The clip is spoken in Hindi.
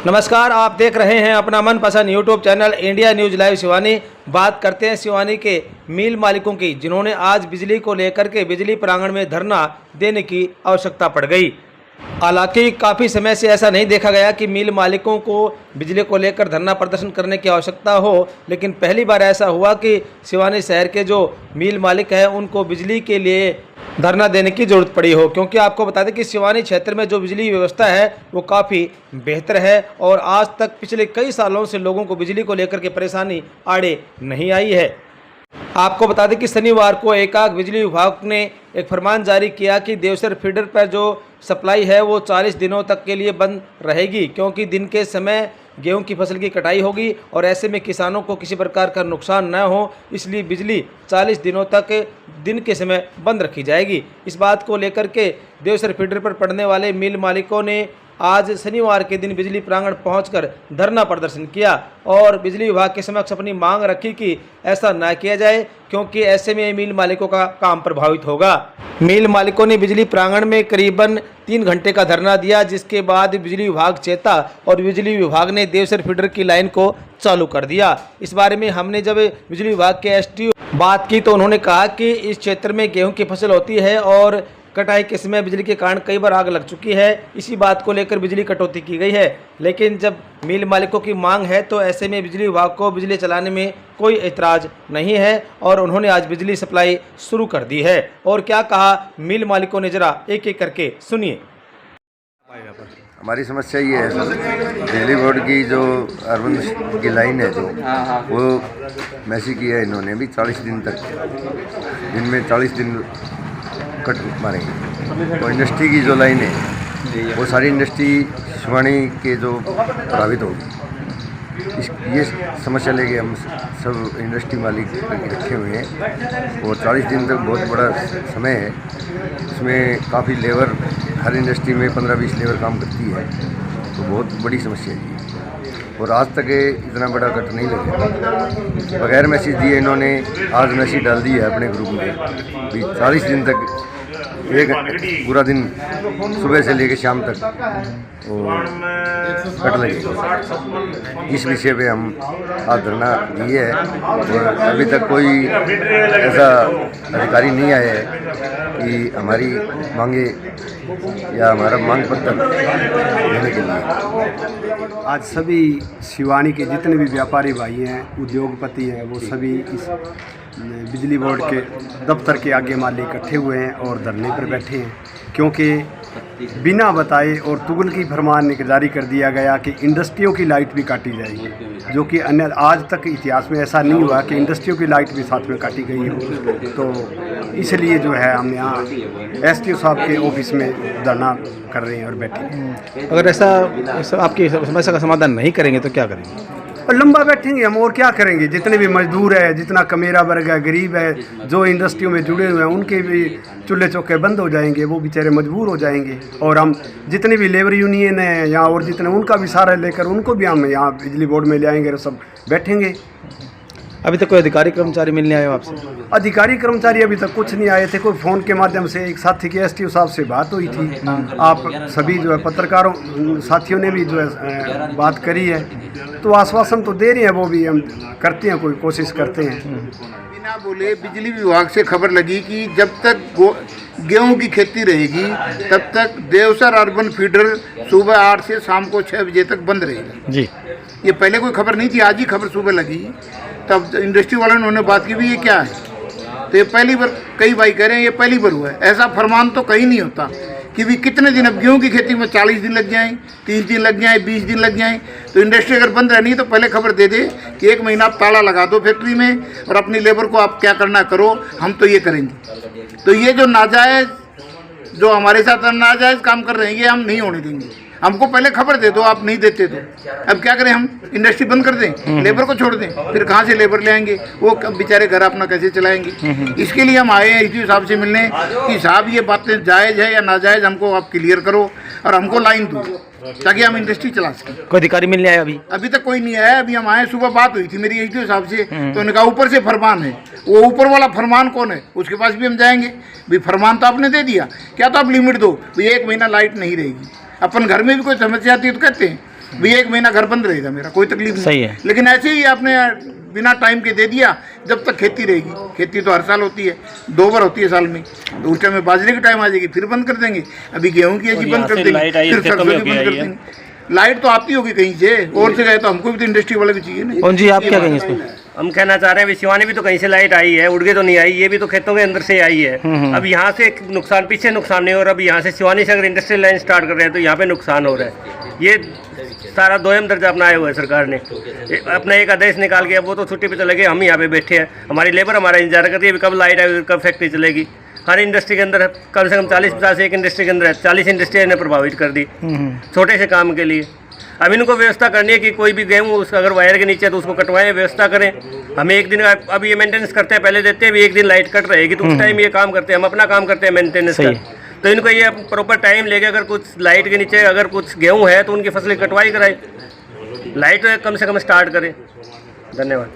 नमस्कार, आप देख रहे हैं अपना मनपसंद YouTube channel India news live Sivani. बात करते हैं सिवानी के मिल मालिकों की, जिन्होंने आज बिजली को लेकर के बिजली प्रांगण में धरना देने की आवश्यकता पड़ गई। हालांकि काफ़ी समय से ऐसा नहीं देखा गया कि मिल मालिकों को बिजली को लेकर धरना प्रदर्शन करने की आवश्यकता हो, लेकिन पहली बार ऐसा हुआ कि सिवानी शहर के जो मिल मालिक हैं उनको बिजली के लिए धरना देने की ज़रूरत पड़ी हो। क्योंकि आपको बता दें कि सिवानी क्षेत्र में जो बिजली व्यवस्था है वो काफ़ी बेहतर है और आज तक पिछले कई सालों से लोगों को बिजली को लेकर के परेशानी आड़े नहीं आई है। आपको बता दें कि शनिवार को एकाग बिजली विभाग ने एक फरमान जारी किया कि देवसर फीडर पर जो सप्लाई है वो 40 दिनों तक के लिए बंद रहेगी, क्योंकि दिन के समय गेहूं की फसल की कटाई होगी और ऐसे में किसानों को किसी प्रकार का नुकसान न हो, इसलिए बिजली 40 दिनों तक दिन के समय बंद रखी जाएगी। इस बात को लेकर के देवसर फीडर पर पड़ने वाले मिल मालिकों ने आज शनिवार के दिन बिजली प्रांगण पहुंचकर धरना प्रदर्शन किया और बिजली विभाग के समक्ष अपनी मांग रखी कि ऐसा न किया जाए, क्योंकि ऐसे में मिल मालिकों का काम प्रभावित होगा। मिल मालिकों ने बिजली प्रांगण में करीबन 3 घंटे का धरना दिया, जिसके बाद बिजली विभाग चेता और बिजली विभाग ने देवसर फीडर की लाइन को चालू कर दिया। इस बारे में हमने जब बिजली विभाग के एसटीओ बात की तो उन्होंने कहा कि इस क्षेत्र में गेहूं की फसल होती है और कटाई के समय बिजली के कारण कई बार आग लग चुकी है। इसी बात को लेकर बिजली कटौती की गई है, लेकिन जब मिल मालिकों की मांग है तो ऐसे में बिजली विभाग को बिजली चलाने में कोई ऐतराज़ नहीं है और उन्होंने आज बिजली सप्लाई शुरू कर दी है। और क्या कहा मिल मालिकों ने, जरा एक एक करके सुनिए। हमारी समस्या ये है सर, बिजली बोर्ड की जो अर्बन की लाइन है जो वो मैसी की है, इन्होंने भी 40 दिन तक, दिन में 40 दिन कट मारेंगे। और इंडस्ट्री की जो लाइन है वो सारी इंडस्ट्री सिवानी के जो प्रभावित होगी, ये समस्या लेके हम सब इंडस्ट्री मालिक रखे हुए हैं। और 40 दिन तक बहुत बड़ा समय है, इसमें काफ़ी लेबर, हर इंडस्ट्री में 15-20 लेबर काम करती है, तो बहुत बड़ी समस्या है। और आज तक इतना बड़ा कट नहीं लगा, बगैर मैसेज दिए इन्होंने आज मैसेज डाल दी है अपने ग्रुप में भी 40 दिन तक, एक पूरा दिन सुबह से लेकर शाम तक और कट लगेगा। इस विषय पे हम आज धरना दिए है और अभी तक कोई ऐसा अधिकारी नहीं आया है कि हमारी मांगे या हमारा मांग पत्र देने के लिए। आज सभी सिवानी के जितने भी व्यापारी भाई हैं, उद्योगपति हैं, वो सभी इस बिजली बोर्ड के दफ्तर के आगे माली इकट्ठे हुए हैं और धरने पर बैठे हैं, क्योंकि बिना बताए और तुगलकी फरमान जारी कर दिया गया कि इंडस्ट्रियों की लाइट भी काटी जाएगी, जो कि अन्य आज तक इतिहास में ऐसा नहीं हुआ कि इंडस्ट्रियों की लाइट भी साथ में काटी गई हो। तो इसलिए जो है हम यहाँ एसटीओ साहब के ऑफिस में धरना कर रहे हैं और बैठे हैं। अगर ऐसा आपकी समस्या का समाधान नहीं करेंगे तो क्या करेंगे? और लंबा बैठेंगे हम, और क्या करेंगे। जितने भी मजदूर है, जितना कमेरा वर्ग है, गरीब है, जो इंडस्ट्रियों में जुड़े हुए हैं, उनके भी चूल्हे चौके बंद हो जाएंगे, वो बेचारे मजबूर हो जाएंगे। और हम जितने भी लेबर यूनियन हैं यहाँ और जितने, उनका भी सहारा लेकर उनको भी हम यहाँ बिजली बोर्ड में ले आएंगे और सब बैठेंगे। अभी तक कोई अधिकारी कर्मचारी मिलने आए हो आपसे? अधिकारी कर्मचारी अभी तक कुछ नहीं आए थे। कोई फ़ोन के माध्यम से एक साथी के एसटीओ साहब से बात हुई थी। आप सभी जो है पत्रकारों साथियों ने भी जो है बात करी है, तो आश्वासन तो दे रहे हैं, वो भी हम करते हैं, कोई कोशिश करते हैं। बिना बोले बिजली विभाग से खबर लगी कि जब तक गेहूं की खेती रहेगी तब तक देवसर अर्बन फीडर सुबह 8 से शाम को 6 बजे तक बंद रहेगा जी। ये पहले कोई खबर नहीं थी, आज ही खबर सुबह लगी। तब इंडस्ट्री वालों ने उन्होंने बात की भी ये क्या है, तो ये पहली बार, कई भाई कह रहे हैं ये पहली बार हुआ है। ऐसा फरमान तो कहीं नहीं होता कि भी कितने दिन, अब गेहूं की खेती में 40 दिन लग जाएं, 30 दिन लग जाएं, 20 दिन लग जाएं। तो इंडस्ट्री अगर बंद रहनी है तो पहले खबर दे दे कि 1 महीना आप ताला लगा दो फैक्ट्री में और अपनी लेबर को आप क्या करना करो, हम तो ये करेंगे। तो ये जो नाजायज़, जो हमारे साथ नाजायज़ काम कर रहे हैं, ये हम नहीं होने देंगे। हमको पहले खबर दे दो, आप नहीं देते तो अब क्या करें, हम इंडस्ट्री बंद कर दें, लेबर को छोड़ दें, फिर कहाँ से लेबर ले आएंगे, वो बेचारे घर अपना कैसे चलाएंगे। इसके लिए हम आए हैं एसडीओ साहब से मिलने कि साहब ये बातें जायज़ है या नाजायज़, हमको आप क्लियर करो और हमको लाइन दो ताकि हम इंडस्ट्री चला सकें। कोई अधिकारी मिलने आया? अभी तक कोई नहीं आया। अभी हम आए, सुबह बात हुई थी मेरी एसडीओ साहब से, तो उन्होंने कहा ऊपर से फरमान है। वो ऊपर वाला फरमान कौन है, उसके पास भी हम जाएंगे। भी फरमान तो आपने दे दिया, क्या तो आप लिमिट दो, 1 महीना लाइट नहीं रहेगी। अपन घर में भी कोई समस्या आती है तो कहते हैं भी 1 महीना घर बंद रहेगा मेरा, कोई तकलीफ नहीं। सही है। लेकिन ऐसे ही आपने बिना टाइम के दे दिया, जब तक खेती रहेगी, खेती तो हर साल होती है, 2 बार होती है साल में, तो उस टाइम में बाजरे की टाइम आ जाएगी, फिर बंद कर देंगे। अभी गेहूं की ऐसी बंद कर देंगे, फिर सरसों की बंद कर देंगे। लाइट तो आती होगी कहीं से, और से गए तो हमको भी तो इंडस्ट्री वाले भी चाहिए ना। कौन जी, आप क्या कहेंगे इस पर? हम कहना चाह रहे हैं सिवानी भी तो कहीं से लाइट आई है, उड़ के तो नहीं आई, ये भी तो खेतों के अंदर से आई है। अब यहाँ से नुकसान, पीछे नुकसान नहीं हो रहा, अब यहाँ से सिवानी से अगर इंडस्ट्रियल लाइन स्टार्ट कर रहे हैं तो यहाँ पे नुकसान हो रहा है। ये सारा दोयम दर्जा अपनाया हुआ है सरकार ने, अपना एक आदेश निकाल के। अब वो तो छुट्टी पे चले गए, हम यहाँ पे बैठे हैं, हमारी लेबर हमारा इंतजार करती है कब लाइट आएगी, कब फैक्ट्री चलेगी। हर इंडस्ट्री के अंदर कम से कम 40-50 एक इंडस्ट्री के अंदर 40 इंडस्ट्री ने प्रभावित कर दी छोटे से काम के लिए। अब इनको व्यवस्था करनी है कि कोई भी गेहूँ उसका अगर वायर के नीचे है तो उसको कटवाएं, व्यवस्था करें। हमें एक दिन, अब ये मेंटेनेंस करते हैं, पहले देते हैं भी एक दिन लाइट कट रहेगी तो उस टाइम ये काम करते हैं, हम अपना काम करते हैं मेंटेनेंस का। तो इनको ये प्रॉपर टाइम लेके अगर कुछ लाइट के नीचे अगर कुछ गेहूँ है तो उनकी फसलें कटवाई कराए, लाइट कम से कम स्टार्ट करें। धन्यवाद।